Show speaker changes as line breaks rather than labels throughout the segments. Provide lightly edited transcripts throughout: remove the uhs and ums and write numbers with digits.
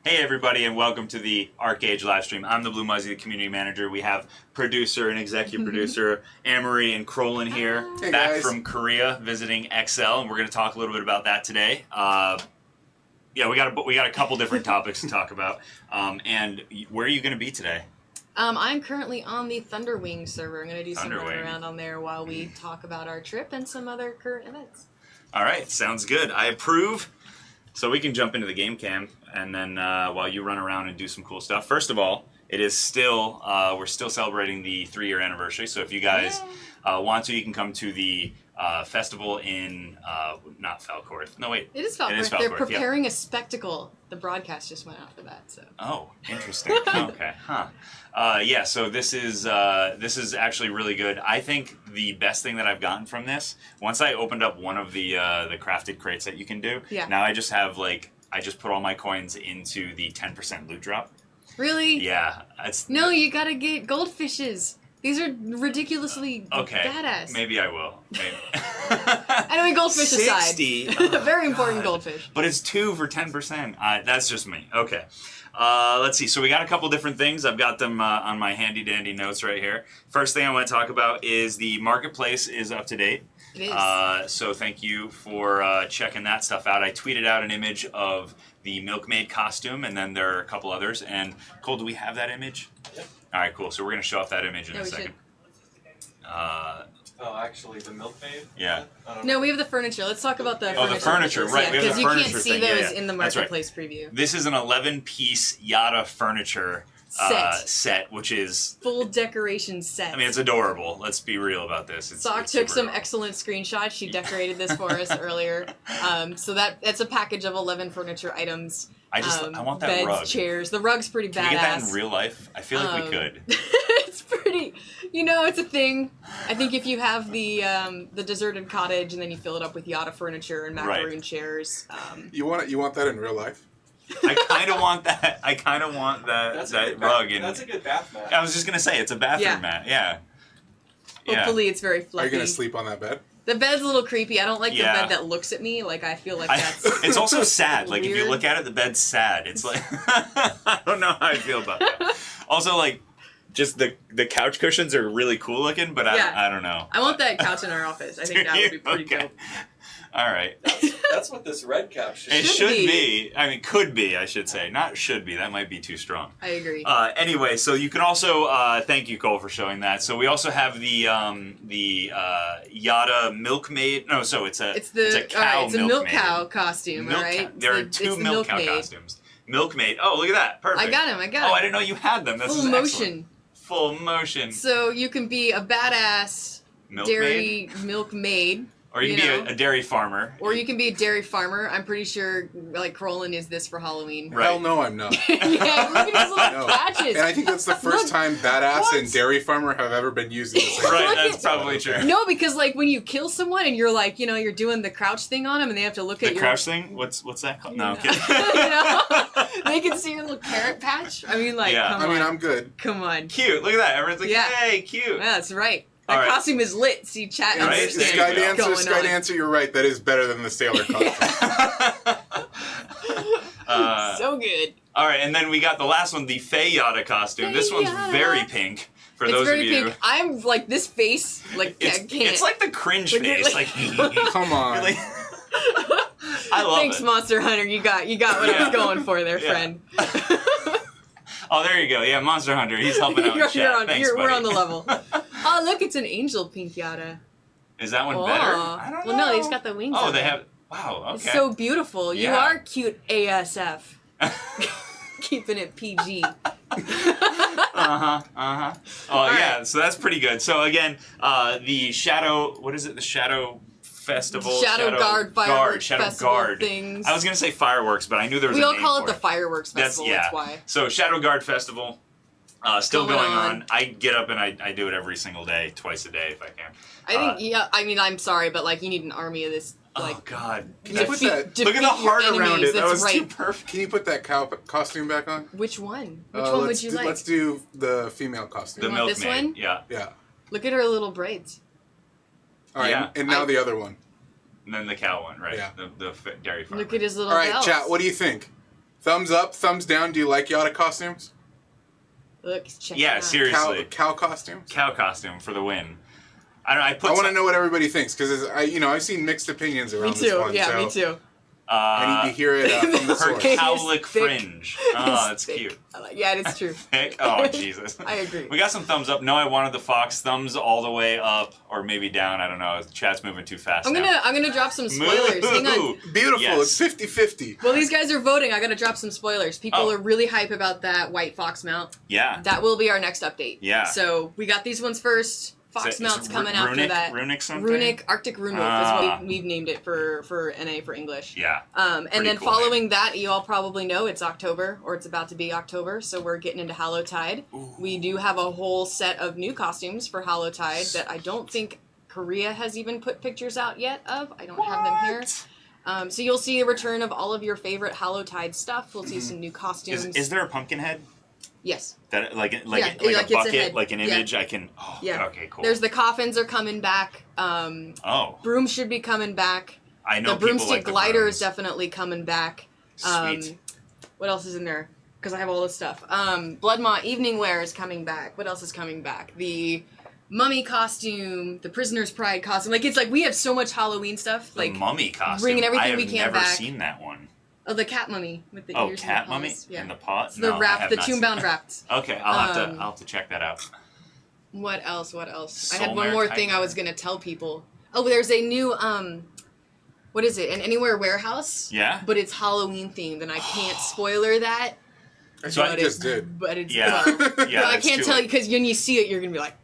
Hey everybody, and welcome to the ArcheAge Livestream. I'm the Blue Muzzy, the community manager. We have producer and executive producer Anne-Marie and Krolin here,
hey
back
guys.
from Korea, visiting XL, and we're going to talk a little bit about that today. Yeah, we got a couple different topics to talk about. And where are you going to be today?
I'm currently on the Thunderwing server. I'm going to do some
Thunderwing.
running around on there while we talk about our trip and some other current events.
All right, sounds good. I approve. So we can jump into the game cam, and then while you run around and do some cool stuff. First of all, it is still we're still celebrating the 3-year anniversary. So if you guys want to, you can come to the festival in not Falcourt. No wait,
It is Falcourt.
It is
They're
Falcourt,
preparing a spectacle. The broadcast just went out for that. So.
Oh, interesting. Okay, huh? Yeah. So this is actually really good. I think the best thing that I've gotten from this, once I opened up one of the crafted crates that you can do.
Yeah.
Now I just have I just put all my coins into the 10% loot drop.
Really?
Yeah.
No, you gotta get goldfishes. These are ridiculously badass.
Maybe I will. Maybe.
Anyway, goldfish
60.
aside. Very important goldfish.
But it's 2 for 10%. That's just me. Okay. Let's see. So we got a couple different things. I've got them on my handy dandy notes right here. First thing I want to talk about is the marketplace is up to date.
It is.
So thank you for checking that stuff out. I tweeted out an image of the milkmaid costume, and then there are a couple others. And Cole, do we have that image?
Yep.
All right, cool. So we're going to show off that image in a second.
Oh, actually, the milkmaid?
Yeah.
No, we have the furniture. Let's talk about the furniture.
Oh, the furniture, right. We have
Because
the
you can't
furniture
see
thing.
those
Yeah.
in the
That's right.
marketplace preview.
This is an 11-piece Yatta Furniture set, which is
full decoration set.
I mean, it's adorable. Let's be real about this.
Sock
it's
took some
super
excellent screenshots. She decorated this for us earlier. So that's a package of 11 furniture items.
I want that
beds,
rug.
chairs. The rug's pretty badass.
Can we get that in real life? I feel like we could.
It's pretty. It's a thing. I think if you have the deserted cottage and then you fill it up with Yatta Furniture and macaroon chairs.
You want that in real life?
I kind of want that. I kind of want that rug.
That's a good bath mat.
I was just gonna say it's a bathroom mat. Yeah.
Hopefully it's very fluffy.
Are you gonna sleep on that bed?
The bed's a little creepy. I don't like the bed that looks at me. Like, I feel like that's
it's also sad. Like, if you
weird.
look at it, the bed's sad. It's like, I don't know how I feel about that. Also, just the couch cushions are really cool looking, but I don't know.
I want that couch in our office. I think that would be pretty dope.
All right.
That's what this red couch should
It
be.
should be. I mean, could be, I should say. Not should be. That might be too strong.
I agree.
Anyway, so you can also, thank you, Cole, for showing that. So we also have the Yatta milkmaid. No, so it's a cow
it's a milk cow costume, all right?
There are 2 milk cow costumes. Milkmaid. Oh, look at that. Perfect.
I got him.
Oh, I didn't know you had them. This
Full
is
motion.
Excellent. Full motion.
So you can be a badass dairy milkmaid.
Or you can be a dairy farmer.
Or you can be a dairy farmer. I'm pretty sure, Krolin is this for Halloween.
Right.
Hell no, I'm not.
Yeah, look at his little patches.
And I think that's the first time badass and dairy farmer have ever been used in the same.
Right, that's probably true.
No, because when you kill someone and you're you're doing the crouch thing on them, and they have to look at
the
you.
crouch thing? What's that called? No, I'm kidding.
They can see your little carrot patch. I mean, come on.
I'm good.
Come on.
Cute. Look at that. Everyone's like, hey, cute.
Yeah, that's right. That costume is lit. See, chat.
Right.
Sky Dancer, you're right. That is better than the sailor costume.
So good.
All right, and then we got the last one, the Faye Yatta costume. This one's very pink. For those of you,
pink. I'm this face,
it's like the cringe face.
Come on.
I love
Thanks,
it.
Monster Hunter. You got what I was going for there, friend.
Oh, there you go. Yeah, Monster Hunter. He's helping out in chat. Thanks, buddy.
We're on the level. Oh, look, it's an angel pink Yatta.
Is that one better? I don't know.
Well, no, he's got the wings.
Oh, they have. Wow. Okay.
It's so beautiful. You are cute ASF. Keeping it PG.
Oh, yeah. So that's pretty good. So again, the Shadow. What is it? The Shadow Festival.
Shadow Guard fireworks festival things.
I was gonna say fireworks, but I knew there was.
We
a
all
name
call
for
it the fireworks festival. That's why.
So Shadow Guard Festival. Still going on. I get up and I do it every single day, twice a day if I can.
I think, I mean, I'm sorry, but you need an army of this.
Oh God!
Can you put that?
Look at the heart around it. That was too perfect.
Can you put that cow costume back on?
Which one? Which one would you like?
Let's do the female costume.
The
you want this
milkmaid.
one?
Yeah.
Yeah.
Look at her little braids.
All right, and now the other one.
And then the cow one, right?
Yeah.
The dairy farmer.
Look at his little
All right,
bells.
chat. What do you think? Thumbs up, thumbs down. Do you like Yatta Costumes?
Look, check it
Yeah,
out.
seriously.
Cow costumes?
Cow costume for the win. I don't know.
I want to know what everybody thinks because I've seen mixed opinions around
Me
this
too.
one.
Yeah,
so
me too.
I need to hear it from the
Her
source.
cowlick
Thick.
fringe. Oh, that's
Thick.
cute.
Yeah, it's true.
Thick. Oh, Jesus.
I agree.
We got some thumbs up. No, I wanted the fox. Thumbs all the way up, or maybe down. I don't know. Chat's moving too fast.
I'm gonna drop some spoilers. Hang on.
Beautiful.
Yes.
It's 50-50.
Well, these guys are voting. I gotta drop some spoilers. People
Oh.
are really hype about that white fox mount.
Yeah.
That will be our next update.
Yeah.
So we got these ones first. Fox
Is it
mounts coming after
runic,
that.
Runic something?
Runic, Arctic Rune Wolf
Ah.
is what we've named it for NA for English.
Yeah.
And
Pretty
then
cool
following that, you all probably know it's October, or it's about to be October, so we're getting into Hallowtide.
Ooh.
We do have a whole set of new costumes for Hallowtide that I don't think Korea has even put pictures out yet of. I don't have them here. So you'll see a return of all of your favorite Hallowtide stuff. We'll see some new costumes.
Is there a pumpkin head?
Yes.
That like
Yeah,
a
like it's a
bucket,
head.
like an
Yeah.
image. I can. Oh,
Yeah.
Okay, cool.
There's the coffins are coming back.
Oh,
Brooms should be coming back.
I know
The
people
broomstick
like the
glider
brooms.
is definitely coming back.
Sweet.
What else is in there? Because I have all this stuff. Bloodmaw Evening Wear is coming back. What else is coming back? The mummy costume, the prisoner's pride costume. Like, it's like we have so much Halloween stuff.
The
Like
mummy costume.
bringing everything
I have
we can
never
back.
seen that one.
Oh, the cat mummy with the
Oh,
ears
cat
and the
mummy
paws. Yeah.
in the pot.
It's the
No, I
wrap,
have
the
not seen
tomb-bound
that.
wrapped.
Okay, I'll have to check that out.
What else? What else? I
Soul
had one
Mare
more
type
thing I was
mare.
gonna tell people. Oh, there's a new what is it? An Anywhere warehouse.
Yeah.
But it's Halloween themed, and I can't spoiler that.
So I
But
just
it's-
did.
But it's
Yeah.
well,
Yeah,
but I
that's
can't
too
tell you
late.
because when you see it, you're gonna be like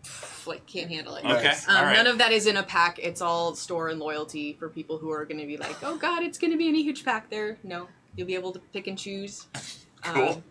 can't handle it.
Okay,
Nice.
all right.
None of that is in a pack. It's all store and loyalty for people who are going to be like, oh god, it's going to be in a huge pack there. No, you'll be able to pick and choose.
Cool.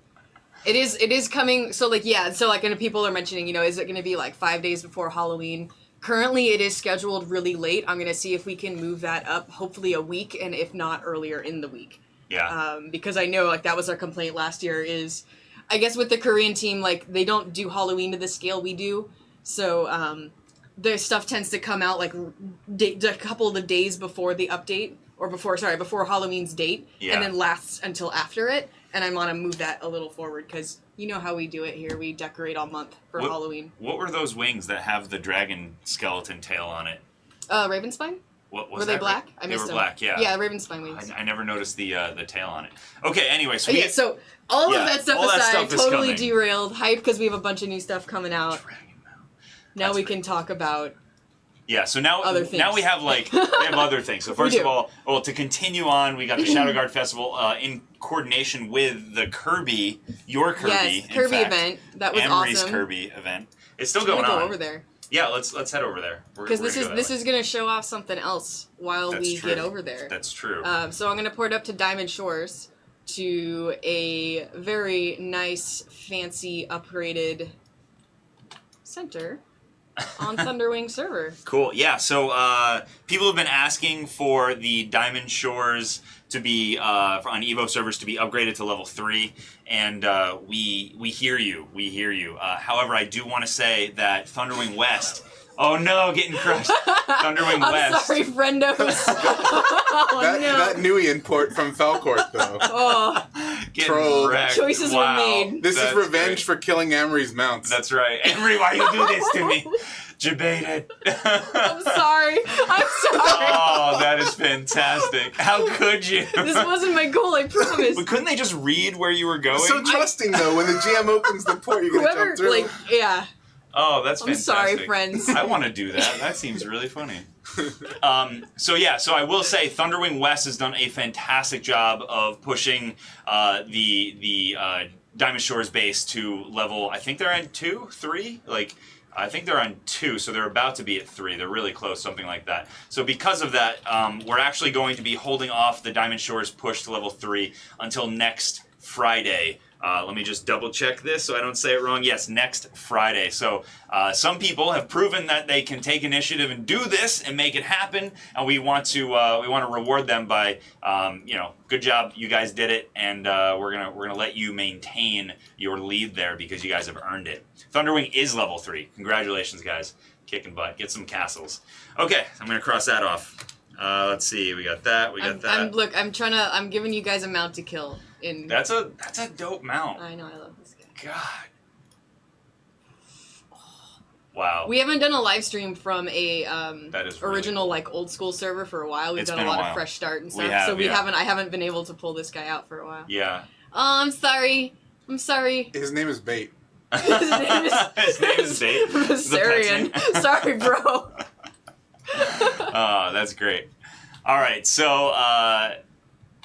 It is coming. So like, yeah. So like, and people are mentioning, is it going to be like 5 days before Halloween? Currently, it is scheduled really late. I'm going to see if we can move that up, hopefully a week, and if not earlier in the week.
Yeah.
Because I know like that was our complaint last year is, I guess with the Korean team, like they don't do Halloween to the scale we do. So their stuff tends to come out like a couple of the days before the update, or before Halloween's date,
Yeah.
and then lasts until after it. And I want to move that a little forward because you know how we do it here. We decorate all month for
What-
Halloween.
What were those wings that have the dragon skeleton tail on it?
Ravenspine?
What was
Were they
that?
black? I
They
missed
were
them.
black. Yeah.
Yeah, Ravenspine wings.
I never noticed the tail on it. Okay. Anyway, so
Okay, so all
Yeah,
of that stuff
all that
aside,
stuff is
totally
coming.
derailed. Hype because we have a bunch of new stuff coming out.
Dragon mount.
Now
That's
we
pretty
can talk about.
Yeah, so now
Other things.
we have other things. So first
do.
of all, well, to continue on, we got the Shadow Guard Festival in coordination with the Kirby, your Kirby,
Yes,
in
Kirby
fact,
event. That was
Emery's
awesome.
Kirby event. It's still
I'm gonna
going on.
go over there
Yeah, let's head over there.
because this is gonna show off something else while
That's
we
true.
get over there.
That's true.
So I'm gonna port up to Diamond Shores to a very nice, fancy, upgraded center on Thunderwing server.
Cool. Yeah. So people have been asking for the Diamond Shores to be on Evo servers to be upgraded to level 3, and we hear you. We hear you. However, I do want to say that Thunderwing West. Oh no, getting crushed. Thunderwing
I'm
West.
sorry, friendos. Oh no.
That new import from Falcourt, though.
Oh,
Getting
Trolled.
wrecked.
Choices were
Wow.
made.
This
That's
is revenge
great.
for killing Emery's mounts.
That's right. Emery, why you do this to me? Debated.
I'm sorry. I'm sorry.
Oh, that is fantastic. How could you?
This wasn't my goal, I promise.
But couldn't they just read where you were going?
So trusting, though, when the GM opens the port, you're going to
Whoever,
jump through.
like, yeah.
Oh, that's
I'm
fantastic.
sorry, friends.
I want to do that. That seems really funny. So I will say Thunderwing West has done a fantastic job of pushing the Diamond Shores base to level, I think they're on 2, 3? I think they're on 2, so they're about to be at 3. They're really close, something like that. So because of that, we're actually going to be holding off the Diamond Shores push to level 3 until next Friday. Let me just double check this so I don't say it wrong. Yes, next Friday. So some people have proven that they can take initiative and do this and make it happen, and we want to reward them by good job, you guys did it, and we're gonna let you maintain your lead there because you guys have earned it. Thunderwing is level 3. Congratulations, guys. Kicking butt. Get some castles. Okay, I'm gonna cross that off. Let's see. We got that. We got that.
Look, I'm giving you guys a mount to kill. in.
That's a dope mount.
I know, I love this guy.
God. Wow.
We haven't done a live stream from a
That is really
original
cool.
like old school server for a while. We've
It's
done
been
a
a
lot
while.
of fresh start and
We
stuff.
have,
so
yeah.
I haven't been able to pull this guy out for a while.
Yeah.
Oh, I'm sorry. I'm sorry.
His name is Bait.
His name is
His name is Bait. The pet's
Viserion.
name.
Sorry, bro.
Oh, that's great. All right, so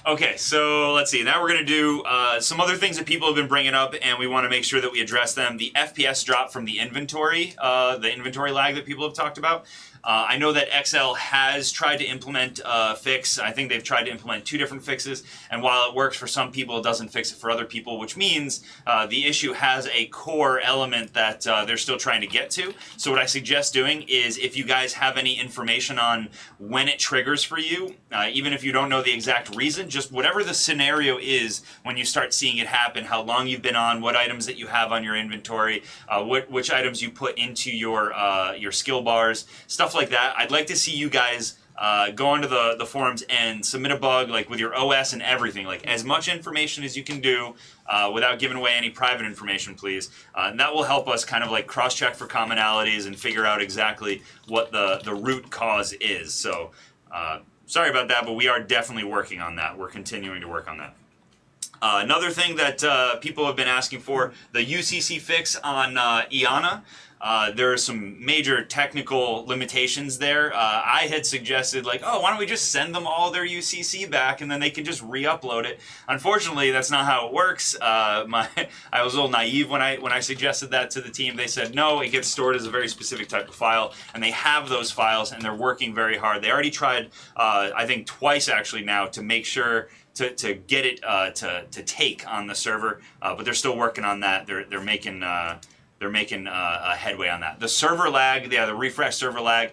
okay, so let's see. Now we're gonna do some other things that people have been bringing up, and we want to make sure that we address them. The FPS drop from the inventory lag that people have talked about. I know that XL has tried to implement a fix. I think they've tried to implement 2 different fixes, and while it works for some people, it doesn't fix it for other people, which means the issue has a core element that they're still trying to get to. So what I suggest doing is, if you guys have any information on when it triggers for you, even if you don't know the exact reason, just whatever the scenario is when you start seeing it happen, how long you've been on, what items that you have on your inventory, which items you put into your skill bars, stuff like that. I'd like to see you guys go onto the forums and submit a bug, like with your OS and everything, like as much information as you can do without giving away any private information, please. And that will help us kind of like cross-check for commonalities and figure out exactly what the root cause is. So sorry about that, but we are definitely working on that. We're continuing to work on that. Another thing that people have been asking for, the UCC fix on Iana. There are some major technical limitations there. I had suggested, like, oh, why don't we just send them all their UCC back and then they can just re-upload it. Unfortunately, that's not how it works. I was a little naive when I suggested that to the team. They said, no, it gets stored as a very specific type of file, and they have those files, and they're working very hard. They already tried, I think, twice actually now to make sure to get it to take on the server, but they're still working on that. They're making a headway on that. The server lag, the refresh server lag,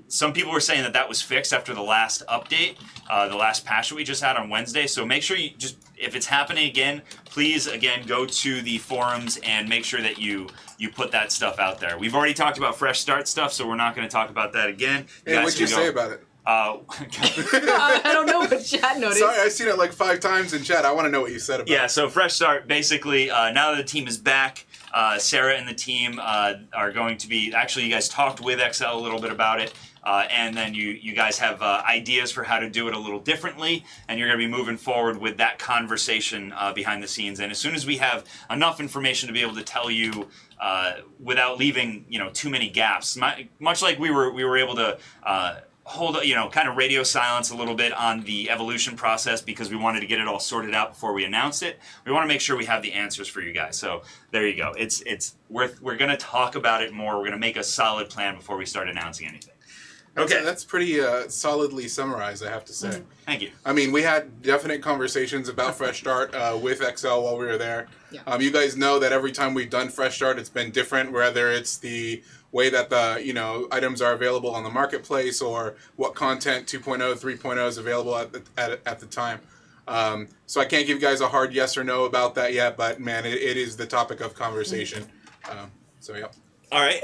some people were saying that was fixed after the last update, the last patch that we just had on Wednesday. So make sure you just, if it's happening again, please, again, go to the forums and make sure that you put that stuff out there. We've already talked about fresh start stuff, so we're not going to talk about that again.
Hey, what'd you say about it?
I don't know what chat noticed.
Sorry, I've seen it like 5 times in chat. I want to know what you said about it.
Yeah, so fresh start, basically, now that the team is back, Sarah and the team are going to be, actually you guys talked with XL a little bit about it, and then you guys have ideas for how to do it a little differently, and you're going to be moving forward with that conversation behind the scenes. And as soon as we have enough information to be able to tell you without leaving too many gaps, much like we were able to hold, kind of radio silence a little bit on the evolution process because we wanted to get it all sorted out before we announced it. We want to make sure we have the answers for you guys. So there you go. We're going to talk about it more. We're going to make a solid plan before we start announcing anything. Okay.
That's pretty solidly summarized, I have to say.
Thank you.
I mean, we had definite conversations about Fresh Start with XL while we were there.
Yeah.
You guys know that every time we've done Fresh Start, it's been different, whether it's the way that the items are available on the marketplace or what content 2.0, 3.0 is available at the time. So I can't give you guys a hard yes or no about that yet, but man, it is the topic of conversation. So yeah.
All right.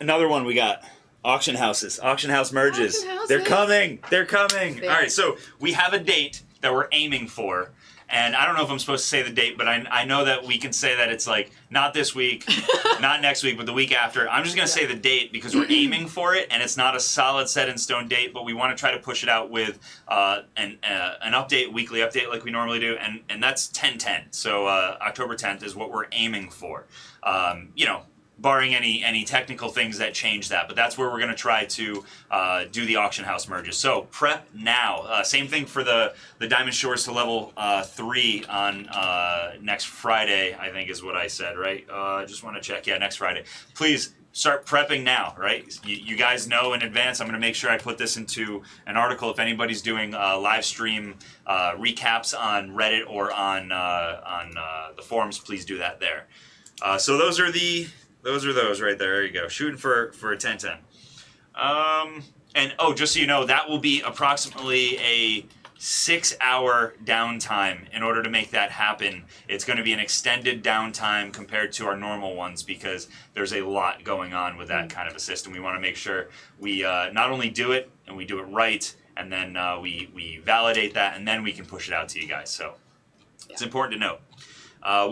Another one we got. Auction houses. Auction house merges.
Auction houses.
They're coming. They're coming.
They
All
are.
right, so we have a date that we're aiming for. And I don't know if I'm supposed to say the date, but I know that we can say that it's like not this week, not next week, but the week after. I'm just going to say the date because we're aiming for it, and it's not a solid set in stone date, but we want to try to push it out with an update, weekly update like we normally do, and that's 10/10. So October 10th is what we're aiming for. Barring any technical things that change that, but that's where we're going to try to do the auction house merges. So prep now. Same thing for the Diamond Shores to level 3 on next Friday, I think is what I said, right? Just want to check. Yeah, next Friday. Please start prepping now, right? You guys know in advance. I'm going to make sure I put this into an article. If anybody's doing live stream recaps on Reddit or on the forums, please do that there. So those are those right there. There you go. Shooting for a 10/10. And just so you know, that will be approximately a 6-hour downtime in order to make that happen. It's going to be an extended downtime compared to our normal ones because there's a lot going on with that kind of a system. We want to make sure we not only do it and we do it right, and then we validate that, and then we can push it out to you guys. So It's important to note.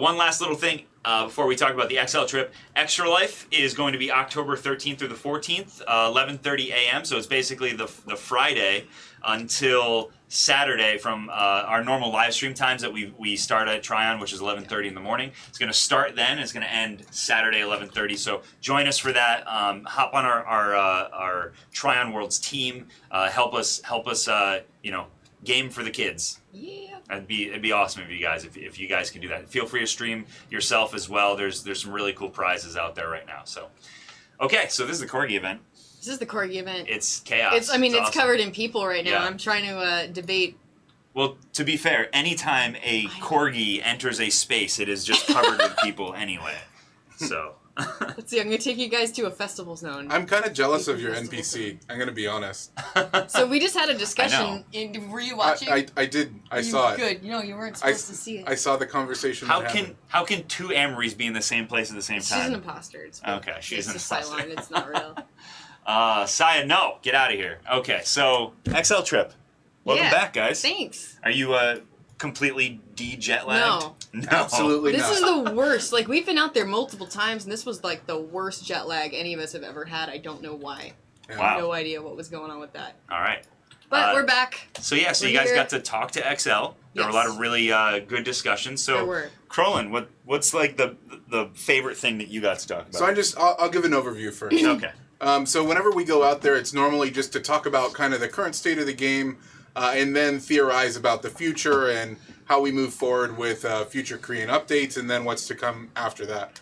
One last little thing before we talk about the XL trip. Extra Life is going to be October 13th through the 14th, 11:30 a.m. So it's basically the Friday until Saturday from our normal live stream times that we start at Tryon, which is 11:30 in the morning. It's going to start then. It's going to end Saturday 11:30. So join us for that. Hop on our TrionWorlds team. Help us. Game for the kids.
Yeah.
It'd be awesome if you guys can do that. Feel free to stream yourself as well. There's some really cool prizes out there right now. So, okay, so this is the Corgi event.
This is the Corgi event.
It's chaos.
It's
awesome.
covered in people right now.
Yeah.
I'm trying to debate.
Well, to be fair, anytime a Corgi enters a space, it is just covered with people anyway. So.
Let's see. I'm gonna take you guys to a festival zone.
I'm kind of jealous of your NPC. I'm gonna be honest.
So we just had a discussion. Were you watching?
I did. I saw it.
Good. You weren't supposed to see it.
I saw the conversation.
How can two Amories be in the same place at the same time?
She's an imposter. It's
okay, she's an
just
imposter.
sideline. It's not real.
Saya, no, get out of here. Okay, so XL trip. Welcome back, guys.
Thanks.
Are you completely jet lagged? No.
Absolutely
This
not.
is the worst. Like, we've been out there multiple times, and this was like the worst jet lag any of us have ever had. I don't know why.
Yeah.
I have
Wow.
no idea what was going on with that.
All right.
But we're back.
So yeah, so
We're
you guys
here.
got to talk to XL. There were a lot of really good discussions.
There
So,
were.
Crolin, what's like the favorite thing that you got to talk about?
So I'll give an overview first.
Okay.
So whenever we go out there, it's normally just to talk about kind of the current state of the game, and then theorize about the future and how we move forward with future Korean updates, and then what's to come after that.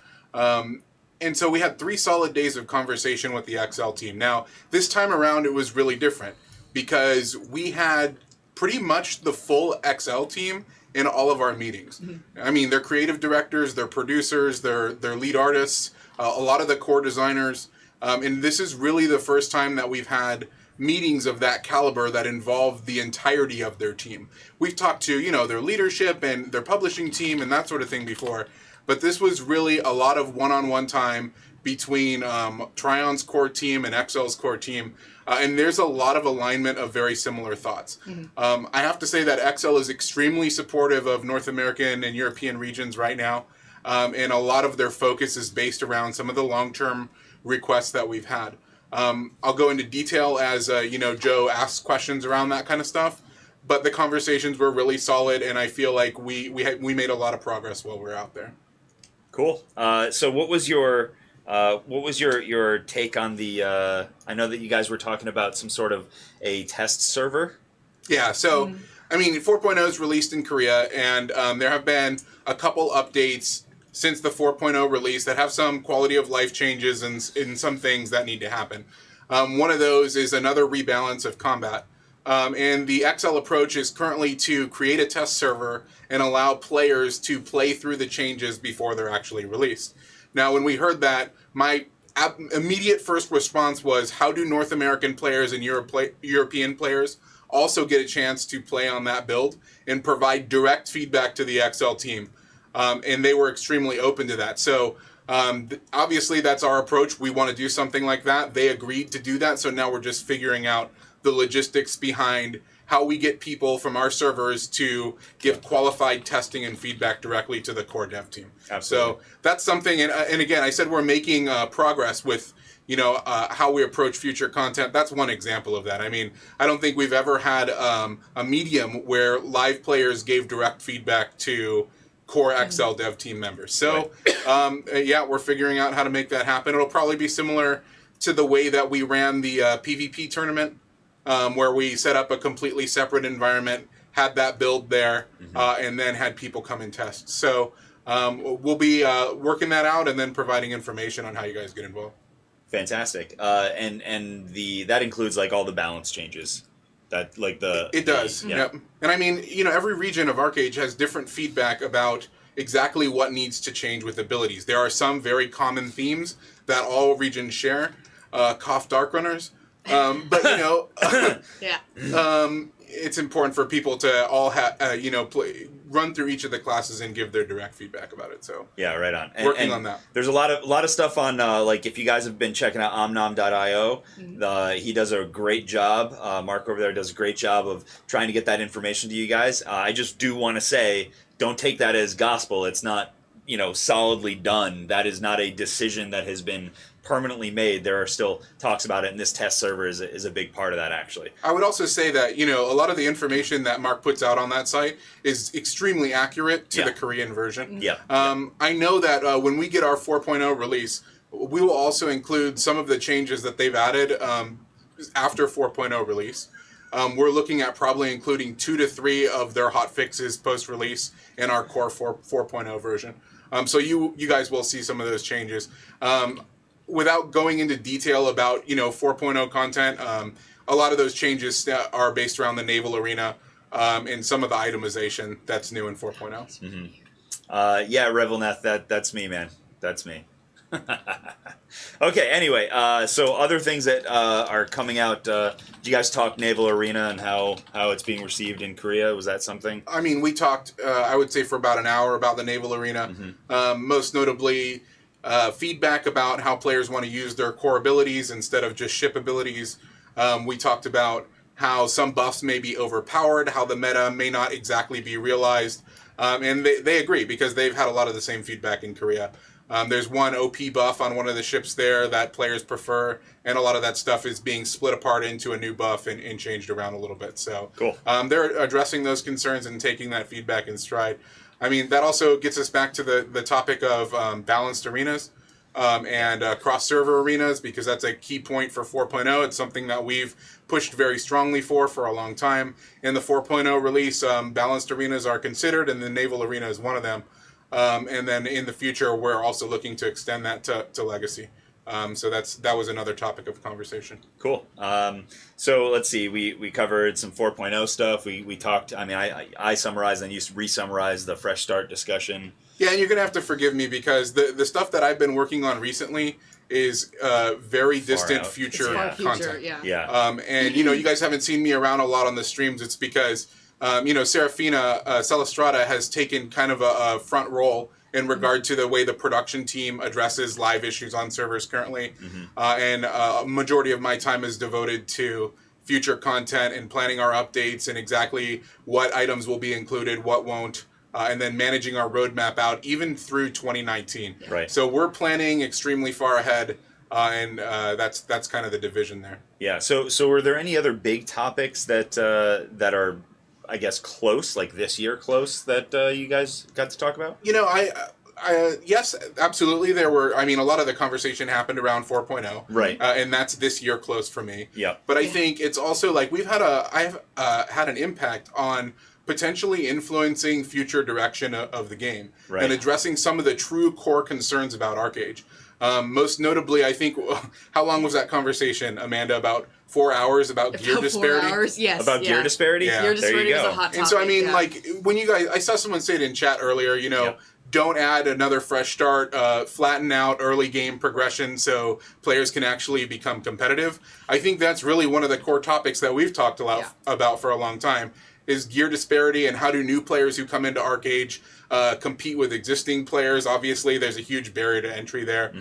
And so we had 3 solid days of conversation with the XL team. Now, this time around, it was really different because we had pretty much the full XL team in all of our meetings. I mean, they're creative directors, they're producers, they're lead artists, a lot of the core designers. And this is really the first time that we've had meetings of that caliber that involve the entirety of their team. We've talked to, their leadership and their publishing team and that sort of thing before, but this was really a lot of one-on-one time between Trion's core team and XL's core team, and there's a lot of alignment of very similar thoughts. I have to say that XL is extremely supportive of North American and European regions right now, and a lot of their focus is based around some of the long-term requests that we've had. I'll go into detail as Joe asks questions around that kind of stuff, but the conversations were really solid, and I feel like we made a lot of progress while we were out there.
Cool. So what was your take on the? I know that you guys were talking about some sort of a test server.
Yeah. So I mean, 4.0 is released in Korea, and there have been a couple updates since the 4.0 release that have some quality of life changes and some things that need to happen. One of those is another rebalance of combat. And the XL approach is currently to create a test server and allow players to play through the changes before they're actually released. Now, when we heard that, my immediate first response was, how do North American players and European players also get a chance to play on that build and provide direct feedback to the XL team? And they were extremely open to that. So obviously that's our approach. We want to do something like that. They agreed to do that. So now we're just figuring out the logistics behind how we get people from our servers to give qualified testing and feedback directly to the core dev team.
Absolutely.
So that's something. And again, I said we're making progress with how we approach future content. That's one example of that. I mean, I don't think we've ever had a medium where live players gave direct feedback to core XL dev team members. So, we're figuring out how to make that happen. It'll probably be similar to the way that we ran the PvP tournament, where we set up a completely separate environment, had that build there, and then had people come and test. So we'll be working that out and then providing information on how you guys get involved.
Fantastic. And that includes like all the balance changes.
It does. Yep. And I mean, every region of ArcheAge has different feedback about exactly what needs to change with abilities. There are some very common themes that all regions share. Cough Dark Runners. But it's important for people to all run through each of the classes and give their direct feedback about it. So
yeah, right on.
Working on that.
There's a lot of stuff on like if you guys have been checking out omnom.io, he does a great job. Mark over there does a great job of trying to get that information to you guys. I just do want to say, don't take that as gospel. It's not, solidly done. That is not a decision that has been permanently made. There are still talks about it, and this test server is a big part of that, actually.
I would also say that, a lot of the information that Mark puts out on that site is extremely accurate to the Korean version.
Yeah.
I know that when we get our 4.0 release, we will also include some of the changes that they've added after 4.0 release. We're looking at probably including 2 to 3 of their hot fixes post-release in our core 4.0 version. So you guys will see some of those changes. Without going into detail about 4.0 content, a lot of those changes are based around the Naval Arena and some of the itemization that's new in 4.0.
Yeah, Revelnath, that's me, man. That's me. Okay, anyway, so other things that are coming out, did you guys talk Naval Arena and how it's being received in Korea? Was that something?
I mean, we talked, I would say, for about an hour about the Naval Arena. Most notably, feedback about how players want to use their core abilities instead of just ship abilities. We talked about how some buffs may be overpowered, how the meta may not exactly be realized. And they agree because they've had a lot of the same feedback in Korea. There's one OP buff on one of the ships there that players prefer, and a lot of that stuff is being split apart into a new buff and changed around a little bit. So
cool.
They're addressing those concerns and taking that feedback in stride. I mean, that also gets us back to the topic of balanced arenas and cross-server arenas, because that's a key point for 4.0. It's something that we've pushed very strongly for a long time. In the 4.0 release, balanced arenas are considered, and the Naval Arena is one of them. And then in the future, we're also looking to extend that to Legacy. So that was another topic of conversation.
Cool. So let's see. We covered some 4.0 stuff. We talked. I mean, I summarized and you re-summarized the fresh start discussion.
Yeah, and you're gonna have to forgive me because the stuff that I've been working on recently is very distant future content.
Yeah.
And you guys haven't seen me around a lot on the streams. It's because Serafina Celestrata has taken kind of a front role in regard to the way the production team addresses live issues on servers currently. And a majority of my time is devoted to future content and planning our updates and exactly what items will be included, what won't, and then managing our roadmap out even through 2019.
Right.
So we're planning extremely far ahead, and that's kind of the division there.
Yeah. So were there any other big topics that are, I guess, close, like this year close, that you guys got to talk about?
Yes, absolutely. There were, a lot of the conversation happened around 4.0.
Right.
And that's this year close for me.
Yeah.
But I think it's also like I've had an impact on potentially influencing future direction of the game.
Right.
And addressing some of the true core concerns about ArcheAge. Most notably, I think, how long was that conversation, Amanda? About 4 hours about gear disparity?
4 hours, yes.
About gear disparity?
Yeah.
Gear disparity
there you go.
was a hot topic.
And so, like, when you guys, I saw someone say it in chat earlier, don't add another fresh start, flatten out early game progression so players can actually become competitive. I think that's really one of the core topics that we've talked a lot about for a long time, is gear disparity and how do new players who come into ArcheAge compete with existing players. Obviously, there's a huge barrier to entry there.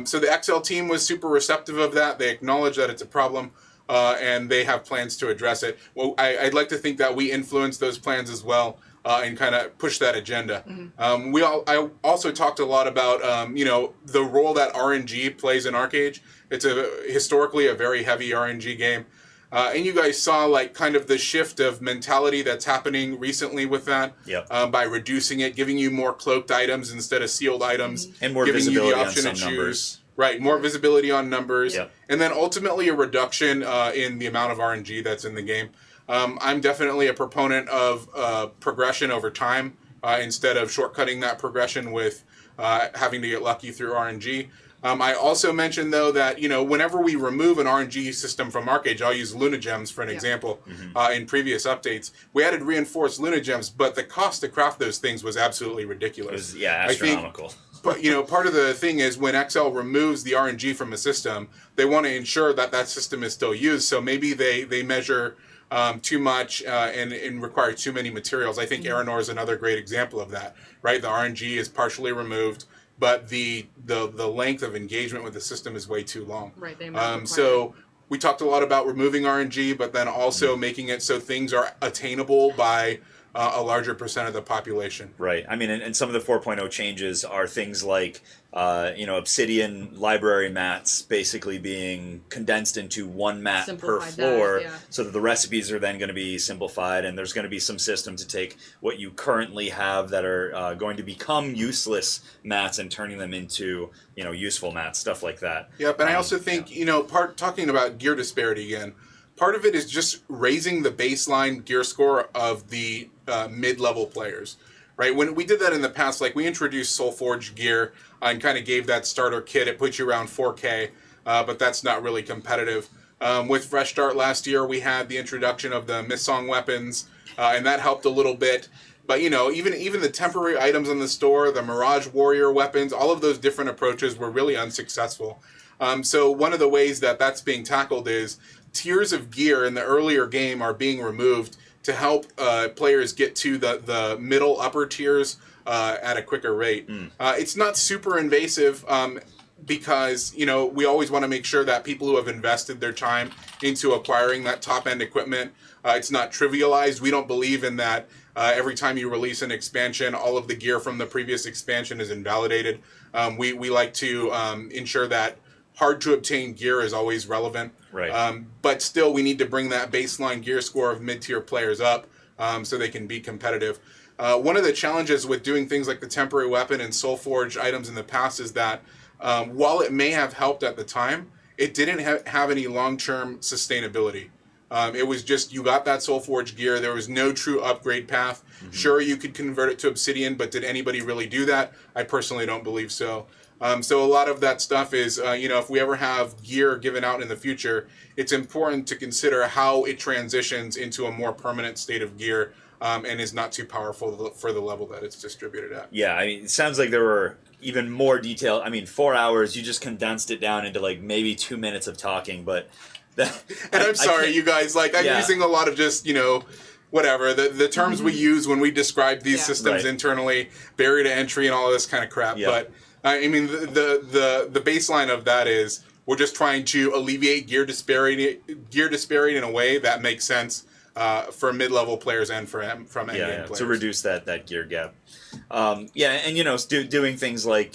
So the XL team was super receptive of that. They acknowledge that it's a problem, and they have plans to address it. Well, I'd like to think that we influence those plans as well and kind of push that agenda. I also talked a lot about the role that RNG plays in ArcheAge. It's historically a very heavy RNG game. And you guys saw like kind of the shift of mentality that's happening recently with that by reducing it, giving you more cloaked items instead of sealed items,
and more
giving you the
visibility
option
on
to
some
choose.
numbers.
Right, more visibility on numbers,
Yep.
and then ultimately a reduction in the amount of RNG that's in the game. I'm definitely a proponent of progression over time instead of shortcutting that progression with having to get lucky through RNG. I also mentioned, though, that whenever we remove an RNG system from ArcheAge, I'll use Luna Gems for an example. In previous updates, we added reinforced Luna Gems, but the cost to craft those things was absolutely ridiculous.
It was, astronomical.
But part of the thing is when XL removes the RNG from a system, they want to ensure that that system is still used. So maybe they measure too much and require too many materials. I think Aranor is another great example of that, right? The RNG is partially removed, but the length of engagement with the system is way too long.
Right. They amount
So we talked a lot about removing RNG, but then also making it so things are attainable by a larger percent of the population.
Right. I mean, and some of the 4.0 changes are things like, Obsidian library mats basically being condensed into one mat per
Simplified
floor,
that, yeah.
so that the recipes are then going to be simplified, and there's going to be some system to take what you currently have that are going to become useless mats and turning them into, useful mats, stuff like that.
Yep, and I also think, talking about gear disparity again, part of it is just raising the baseline gear score of the mid-level players, right? When we did that in the past, like we introduced Soulforge gear and kind of gave that starter kit. It puts you around 4K, but that's not really competitive. With Fresh Start last year, we had the introduction of the Missong weapons, and that helped a little bit. But, even the temporary items in the store, the Mirage Warrior weapons, all of those different approaches were really unsuccessful. So one of the ways that that's being tackled is tiers of gear in the earlier game are being removed to help players get to the middle upper tiers at a quicker rate. It's not super invasive because, we always want to make sure that people who have invested their time into acquiring that top-end equipment, it's not trivialized. We don't believe in that every time you release an expansion, all of the gear from the previous expansion is invalidated. We like to ensure that hard-to-obtain gear is always relevant.
Right.
But still, we need to bring that baseline gear score of mid-tier players up so they can be competitive. One of the challenges with doing things like the temporary weapon and Soulforge items in the past is that while it may have helped at the time, it didn't have any long-term sustainability. It was just, you got that Soulforge gear, there was no true upgrade path. Sure, you could convert it to Obsidian, but did anybody really do that? I personally don't believe so. So a lot of that stuff is, if we ever have gear given out in the future, it's important to consider how it transitions into a more permanent state of gear and is not too powerful for the level that it's distributed at.
Yeah, I mean, it sounds like there were even more detail. I mean, 4 hours, you just condensed it down into like maybe 2 minutes of talking, but...
I'm sorry, you guys, I'm using a lot of just, whatever, the terms we use when we describe these systems internally, barrier to entry and all of this kind of crap, but... I mean, the baseline of that is we're just trying to alleviate gear disparity in a way that makes sense for mid-level players and from end-game players.
To reduce that gear gap. And doing things like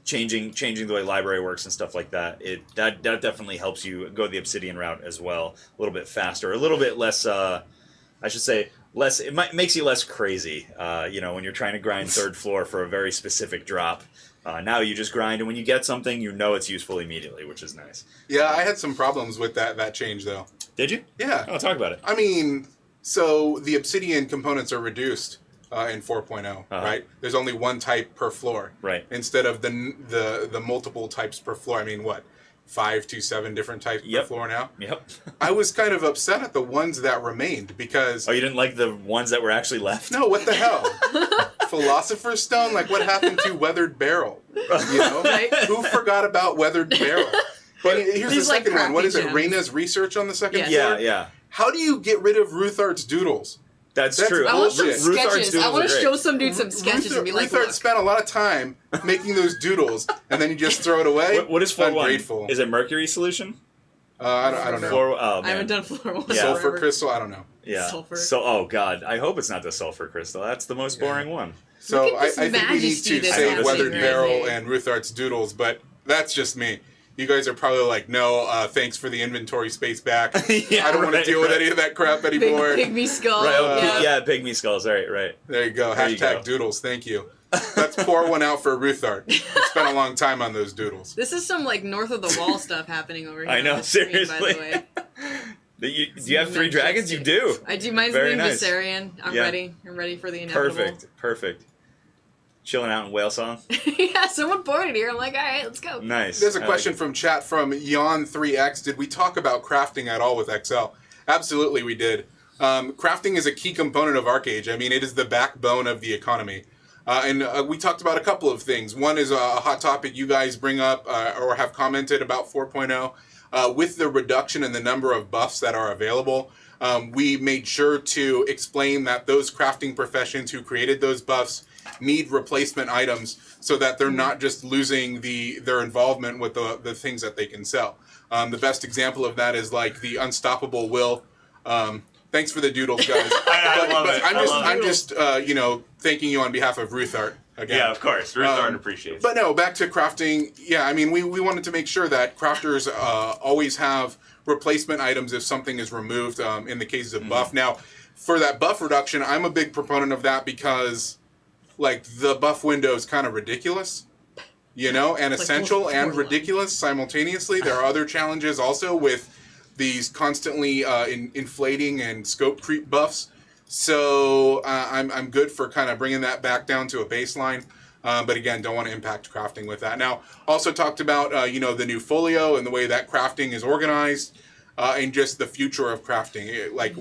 changing the way library works and stuff like that. That definitely helps you go the Obsidian route as well, a little bit faster, a little bit less. I should say. Makes you less crazy, when you're trying to grind third floor for a very specific drop. Now you just grind, and when you get something, it's useful immediately, which is nice.
Yeah, I had some problems with that change, though.
Did you?
Yeah.
Oh, talk about it.
I mean, so the Obsidian components are reduced in 4.0, right? There's only one type per floor.
Right.
Instead of the multiple types per floor. I mean, what? 5 to 7 different types per floor now.
Yep.
I was kind of upset at the ones that remained because...
Oh, you didn't like the ones that were actually left?
No, what the hell? Philosopher's Stone? Like, what happened to Weathered Barrel? Right? Who forgot about Weathered Barrel? But here's the second one. What is it? Reina's Research on the second floor?
Yeah.
How do you get rid of Ruthart's doodles?
That's true.
I want some
Ruthart's
sketches. I want to
great.
show some dude some sketches and be like,
Ruthart
look.
spent a lot of time making those doodles, and then you just throw it away.
What is floor
Ungrateful.
1? Is it Mercury solution?
I don't know.
Floor, oh,
I haven't done floor 1.
Yeah.
Sulfur crystal? I don't know.
Yeah.
Sulfur.
So, oh god, I hope it's not the sulfur crystal. That's the most boring one.
So
Look at
I
this
think we need
majesty
to
that's
say
happening
Weathered
right
Barrel
there.
and Ruthart's doodles, but that's just me. You guys are probably like, no, thanks for the inventory space back.
Yeah,
I don't want to deal with any of that crap anymore.
Pygmy skull.
Right, pygmy skulls. Right.
There you go.
There you
Hashtag
go.
doodles. Thank you. Let's pour one out for Ruthart. We spent a long time on those doodles.
This is some north of the wall stuff happening over here.
I know,
on the screen,
seriously.
by the way.
Do you have 3 dragons? You do.
I do. Mine's
Very
named
nice.
Viserion. I'm
Yeah.
ready. I'm ready for the inevitable.
Perfect. Chilling out in whale song.
Yeah, someone poured it here. I'm like, all right, let's go.
Nice.
There's a question from chat from Yon3X. Did we talk about crafting at all with XL? Absolutely, we did. Crafting is a key component of ArcheAge. I mean, it is the backbone of the economy. And we talked about a couple of things. One is a hot topic you guys bring up or have commented about 4.0. With the reduction in the number of buffs that are available, we made sure to explain that those crafting professions who created those buffs need replacement items so that they're not just losing their involvement with the things that they can sell. The best example of that is like the Unstoppable Will. Thanks for the doodles, guys.
I love it.
I'm just thanking you on behalf of Ruth Art again.
Yeah, of course. Ruth Art appreciates.
But no, back to crafting. Yeah, I mean, we wanted to make sure that crafters always have replacement items if something is removed in the cases of buff. Now, for that buff reduction, I'm a big proponent of that because, like, the buff window is kind of ridiculous, and essential and ridiculous simultaneously. There are other challenges also with these constantly inflating and scope creep buffs. So I'm good for kind of bringing that back down to a baseline. But again, don't want to impact crafting with that. Now, also talked about, the new folio and the way that crafting is organized and just the future of crafting. Like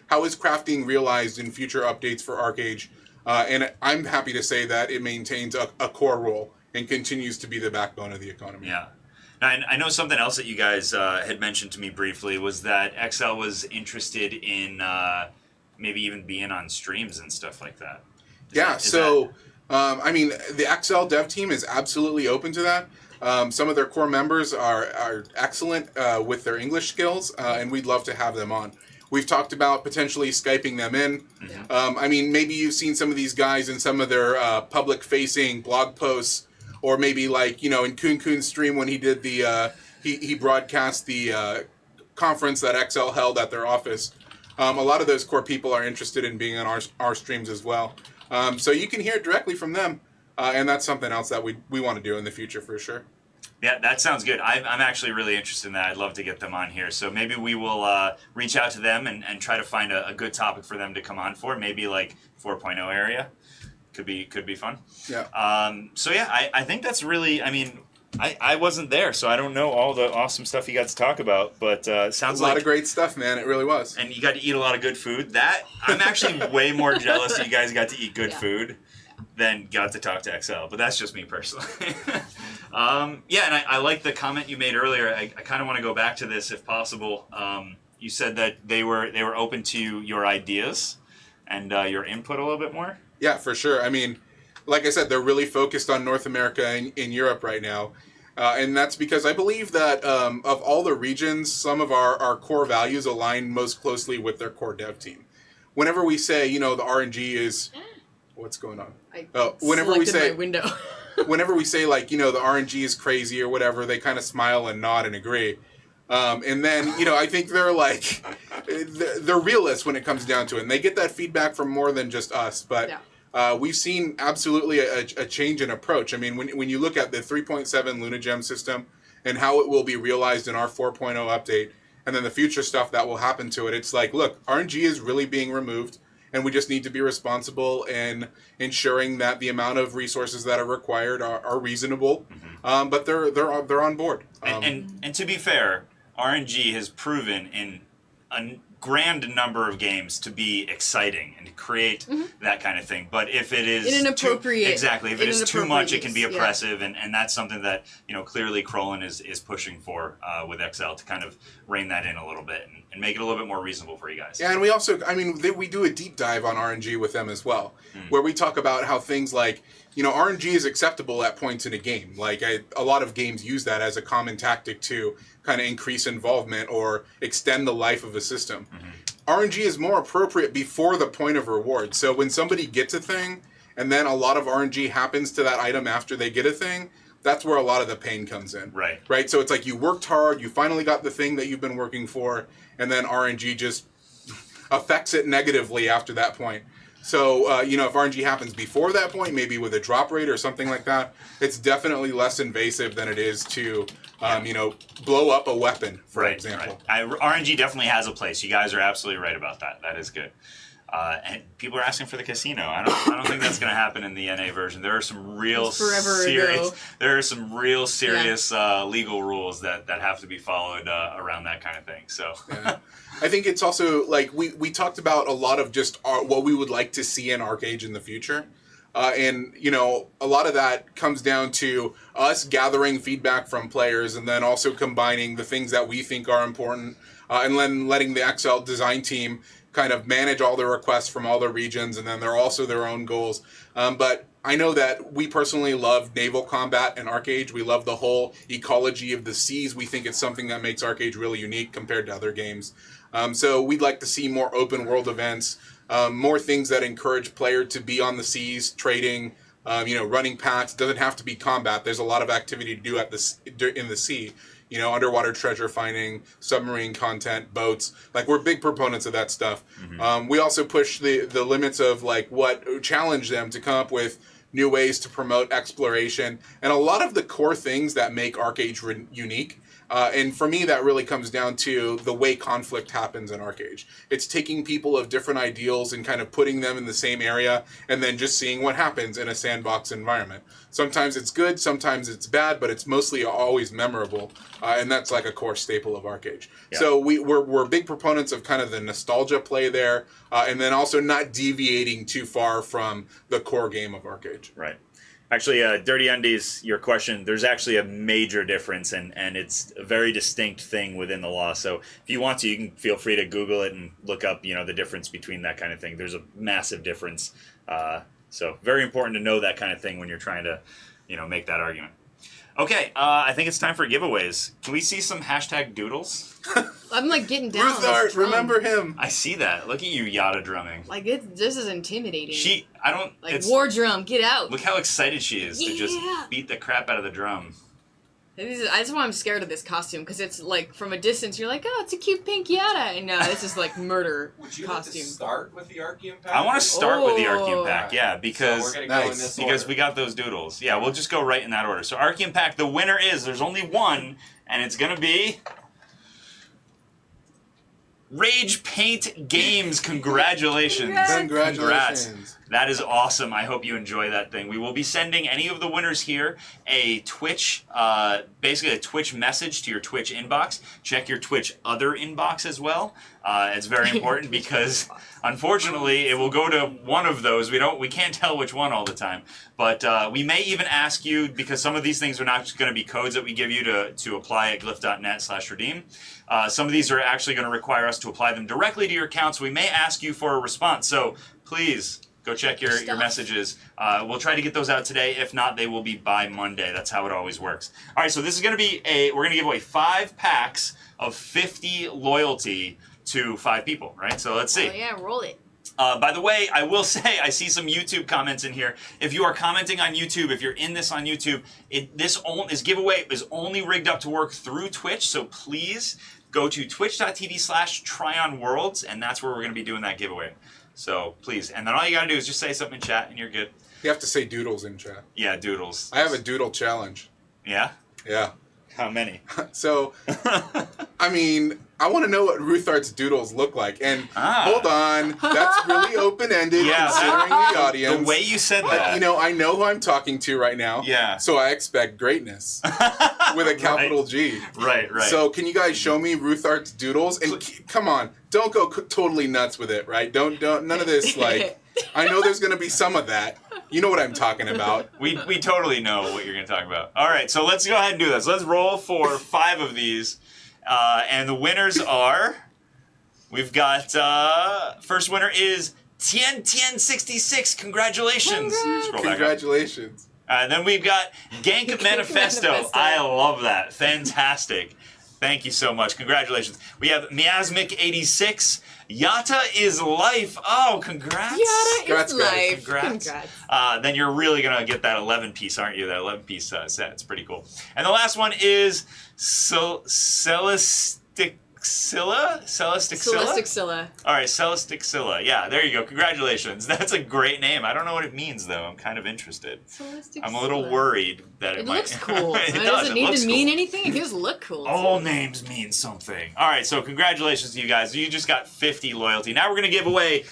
how is crafting realized in future updates for ArcheAge? And I'm happy to say that it maintains a core role and continues to be the backbone of the economy.
Yeah. I know something else that you guys had mentioned to me briefly was that XL was interested in maybe even being on streams and stuff like that. The XL dev team is absolutely open to that. Some of their core members are excellent with their English skills, and we'd love to have them on. We've talked about potentially Skyping them in. Maybe you've seen some of these guys in some of their public-facing blog posts, or maybe like, in Kun Kun's stream when he did he broadcast the conference that XL held at their office. A lot of those core people are interested in being on our streams as well. So you can hear it directly from them, and that's something else that we want to do in the future for sure. Yeah, that sounds good. I'm actually really interested in that. I'd love to get them on here. So maybe we will reach out to them and try to find a good topic for them to come on for. Maybe like 4.0 area. Could be fun.
Yeah.
I think that's really, I wasn't there, so I don't know all the awesome stuff you got to talk about, but it sounds like...
A lot of great stuff, man. It really was.
And you got to eat a lot of good food. I'm actually way more jealous that you guys got to eat good food than got to talk to XL, but that's just me personally. And I like the comment you made earlier. I kind of want to go back to this if possible. You said that they were open to your ideas and your input a little bit more.
Yeah, for sure. Like I said, they're really focused on North America and in Europe right now. And that's because I believe that of all the regions, some of our core values align most closely with their core dev team. Whenever we say, the RNG is... What's going on? Whenever we say...
my window.
Whenever we say, like, the RNG is crazy or whatever, they kind of smile and nod and agree. And then, I think they're like... They're realists when it comes down to it. And they get that feedback from more than just us. But... Yeah. We've seen absolutely a change in approach. When you look at the 3.7 Luna Gem system and how it will be realized in our 4.0 update, and then the future stuff that will happen to it, it's like, look, RNG is really being removed, and we just need to be responsible in ensuring that the amount of resources that are required are reasonable. But they're on board.
And to be fair, RNG has proven in a grand number of games to be exciting and to create that kind of thing. But if it is
in an appropriate
if it is too much, it can be oppressive, and that's something that clearly Krolin is pushing for with XL to kind of rein that in a little bit and make it a little bit more reasonable for you guys.
Yeah, and we also we do a deep dive on RNG with them as well, where we talk about how things like RNG is acceptable at points in a game. Like a lot of games use that as a common tactic to kind of increase involvement or extend the life of a system. RNG is more appropriate before the point of reward. So when somebody gets a thing, and then a lot of RNG happens to that item after they get a thing, that's where a lot of the pain comes in. Right? So it's like you worked hard, you finally got the thing that you've been working for, and then RNG just affects it negatively after that point. So, if RNG happens before that point, maybe with a drop rate or something like that, it's definitely less invasive than it is to, blow up a weapon, for example.
RNG definitely has a place. You guys are absolutely right about that. That is good. And people are asking for the casino. I don't think that's going to happen in the NA version. There are some real serious legal rules that have to be followed around that kind of thing. So.
Yeah. I think it's also like we talked about a lot of just what we would like to see in ArcheAge in the future. And a lot of that comes down to us gathering feedback from players and then also combining the things that we think are important and then letting the XL design team kind of manage all the requests from all the regions, and then they're also their own goals. But I know that we personally love naval combat and ArcheAge. We love the whole ecology of the seas. We think it's something that makes ArcheAge really unique compared to other games. So we'd like to see more open world events, more things that encourage player to be on the seas, trading, running packs. It doesn't have to be combat. There's a lot of activity to do in the sea. Underwater treasure finding, submarine content, boats. Like, we're big proponents of that stuff. Mm-hmm. We also push the limits of challenge them to come up with new ways to promote exploration, and a lot of the core things that make ArcheAge unique. And for me, that really comes down to the way conflict happens in ArcheAge. It's taking people of different ideals and kind of putting them in the same area and then just seeing what happens in a sandbox environment. Sometimes it's good, sometimes it's bad, but it's mostly always memorable. And that's like a core staple of ArcheAge. Yeah. So we're big proponents of kind of the nostalgia play there, and then also not deviating too far from the core game of ArcheAge.
Right. Actually, Dirty Undies, your question, there's actually a major difference, and it's a very distinct thing within the law. So if you want to, you can feel free to Google it and look up, the difference between that kind of thing. There's a massive difference. So very important to know that kind of thing when you're trying to, make that argument. Okay, I think it's time for giveaways. Can we see some hashtag doodles?
I'm getting down.
Ruth, remember him.
I see that. Look at you, Yatta drumming.
This is intimidating. War drum, get out.
Look how excited she is to just beat the crap out of the drum.
That's why I'm scared of this costume, because it's from a distance you're like, oh, it's a cute pink Yatta, and no, this is murder
Would you
costume.
like to start with the Archeum pack?
I want to start with the Archeum pack, yeah, because
so we're gonna go in this order.
We got those doodles. Yeah, we'll just go right in that order. So Archeum pack, the winner there's only one, and it's gonna be Rage Paint Games. Congratulations.
Congratulations.
That is awesome. I hope you enjoy that thing. We will be sending any of the winners here a Twitch, basically a Twitch message to your Twitch inbox. Check your Twitch other inbox as well. It's very important because, unfortunately, it will go to one of those. We can't tell which one all the time. But we may even ask you, because some of these things are not just going to be codes that we give you to apply at glyph.net/redeem. Some of these are actually going to require us to apply them directly to your account, so we may ask you for a response. So please go check your messages. We'll try to get those out today. If not, they will be by Monday. That's how it always works. All right, so this is going to be we're going to give away 5 packs of 50 loyalty to 5 people, right? So let's see.
Oh yeah, roll it.
By the way, I will say, I see some YouTube comments in here. If you are commenting on YouTube, if you're in this on YouTube, this giveaway is only rigged up to work through Twitch, so please go to twitch.tv/TrionWorlds, and that's where we're going to be doing that giveaway. So please, and then all you got to do is just say something in chat, and you're good.
You have to say doodles in chat.
Yeah, doodles.
I have a doodle challenge.
Yeah?
Yeah.
How many?
So, I want to know what Ruthart's doodles look like. And hold on, that's really open-ended considering the audience.
The way you said that.
I know who I'm talking to right now.
Yeah.
So I expect greatness with a capital G.
Right.
So can you guys show me Ruthart's doodles? And come on, don't go totally nuts with it, right? Don't none of this I know there's going to be some of that. You know what I'm talking about.
We totally know what you're going to talk about. All right, so let's go ahead and do this. Let's roll for 5 of these. And the winners are, we've got, first winner is Tien66. Congratulations.
Congratulations.
Then we've got Gank Manifesto. I love that. Fantastic. Thank you so much. Congratulations. We have Miasmic86. Yatta is life. Oh, congrats.
Yatta is life.
Congrats. Then you're really going to get that 11-piece, aren't you? That 11-piece set. It's pretty cool. And the last one is Celesticilla? All right, Celesticilla. Yeah, there you go. Congratulations. That's a great name. I don't know what it means, though. I'm kind of interested. I'm a little worried that it might...
looks cool.
It
doesn't need to mean anything. It just look cool.
All names mean something. All right, so congratulations to you guys. You just got 50 loyalty. Now we're going to give away,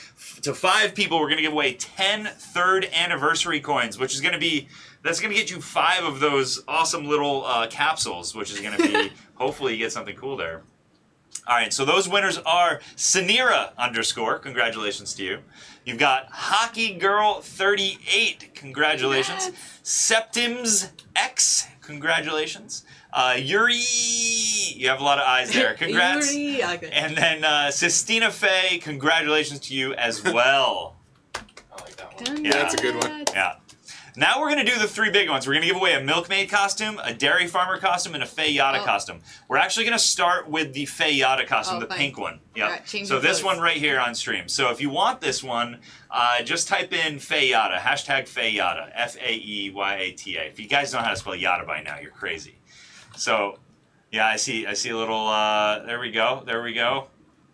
to 5 people, we're going to give away 10 3rd anniversary coins, which is going to be... That's going to get you 5 of those awesome little capsules, which is going to be... Hopefully you get something cool there. All right, so those winners are Sanira _ Congratulations to you. You've got Hockey Girl 38. Congratulations. Yes. Septims X. Congratulations. Yuri, you have a lot of eyes there. Congrats.
Yuri, okay.
And then Sistina Faye, congratulations to you as well.
I like that one.
Yeah.
That's a good one.
Yeah. Now we're going to do the 3 big ones. We're going to give away a milkmaid costume, a dairy farmer costume, and a Faye Yatta costume. We're actually going to start with the Faye Yatta costume, the
fine.
pink one. Yep.
Alright, change
So
your
this
clothes.
one right here on stream. So if you want this one, just type in Faye Yatta, hashtag Faye Yatta, F-A-E-Y-A-T-A. If you guys know how to spell Yatta by now, you're crazy. So, yeah, I see a little, there we go.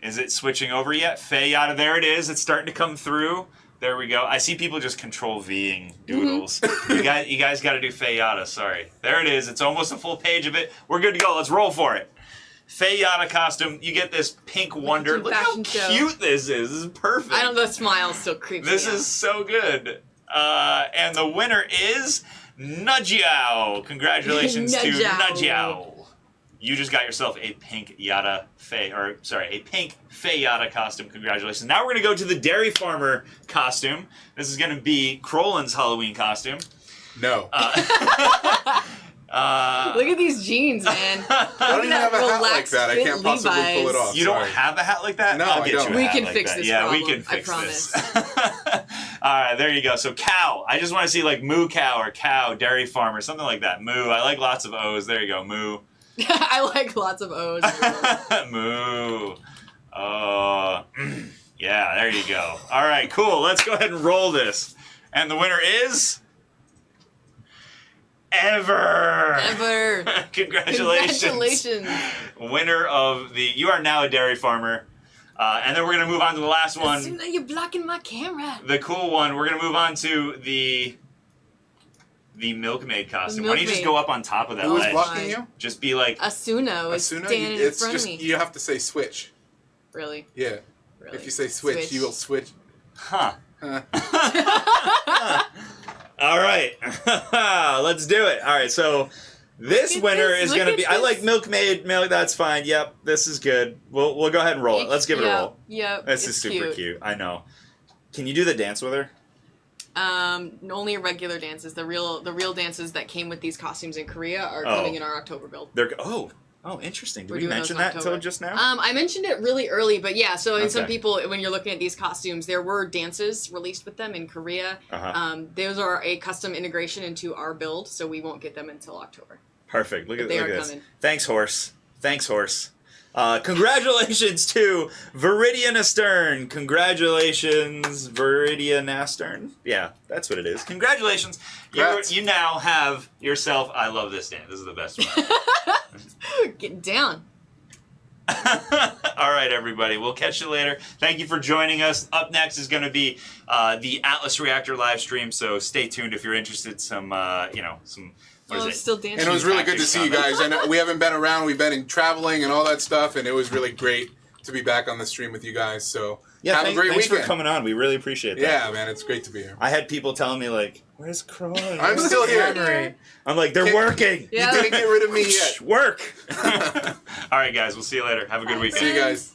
Is it switching over yet? Faye Yatta, there it is. It's starting to come through. There we go. I see people just control-V-ing doodles. You guys got to do Faye Yatta, sorry. There it is. It's almost a full page of it. We're good to go. Let's roll for it. Faye Yatta costume. You get this pink wonder. Look how cute this is. This is perfect.
I don't know, the smile still creeps
This
me out.
is so good. And the winner is Nudjiao. Congratulations to
Nudjiao.
Nudjiao. You just got yourself a pink a pink Faye Yatta costume. Congratulations. Now we're going to go to the dairy farmer costume. This is going to be Krolan's Halloween costume.
No.
Look at these jeans, man.
I don't even have a hat like that. I can't possibly pull it off.
You don't have a hat like that?
No,
I'll
I
get
don't.
you a
We
hat
can
like
fix
that.
this
Yeah, we
problem,
can fix
I
this. All right, there you go. So cow. I just want to see like moo cow or cow, dairy farmer, something like that. Moo. I like lots of O's. There you go. Moo.
I like lots of O's.
Moo. Yeah, there you go. All right, cool. Let's go ahead and roll this. And the winner is... Ever. Congratulations.
Congratulations.
Winner of the... You are now a dairy farmer. And then we're going to move on to the last one.
So now you're blocking my camera.
The cool one. We're going to move on to the milkmaid costume. Why don't you just go up on top of that
Who was
ledge?
blocking you?
Just be like...
Asuno is
Asuna?
standing in
It's
front
just,
of me.
you have to say switch.
Really?
Yeah.
Really?
If you say switch, you will switch.
Huh. All right. Let's do it. All right, so this
Look at
winner
this,
is
look
going to
at
be... I
this.
like milkmaid. Milk, that's fine. Yep, this is good. We'll go ahead and roll it. Let's give it a roll.
Yep.
This
it's
is super cute. I know. Can you do the dance with her?
Only regular dances. The real dances that came with these costumes in Korea are
Oh.
coming in our October build.
They're interesting. Did
We're
we
doing those
mention
in
that
October.
until just now?
I mentioned it really early, but yeah. So
Okay.
some people, when you're looking at these costumes, there were dances released with them in Korea.
Uh-huh.
Those are a custom integration into our build, so we won't get them until October.
Perfect. Look at
They are
this.
coming.
Thanks, horse. Congratulations to Viridian Astern. Congratulations, Viridian Astern. Yeah, that's what it is. Congratulations.
Congrats.
You now have yourself... I love this dance. This is the best one.
Get down.
All right, everybody. We'll catch you later. Thank you for joining us. Up next is going to be the Atlas Reactor live stream, so stay tuned if you're interested. Some. What is
I'm
it?
still dancing.
And it was really good to see you guys. I know we haven't been around. We've been traveling and all that stuff, and it was really great to be back on the stream with you guys. So have a great
thanks
weekend.
for coming on. We really appreciate that.
Yeah, man, it's great to be here.
I had people telling me like, "Where's Croy?
I'm still here.
I'm like, they're working.
Yeah.
You didn't get rid of me yet.
Work. All right, guys. We'll see you later. Have a good weekend.
See you guys.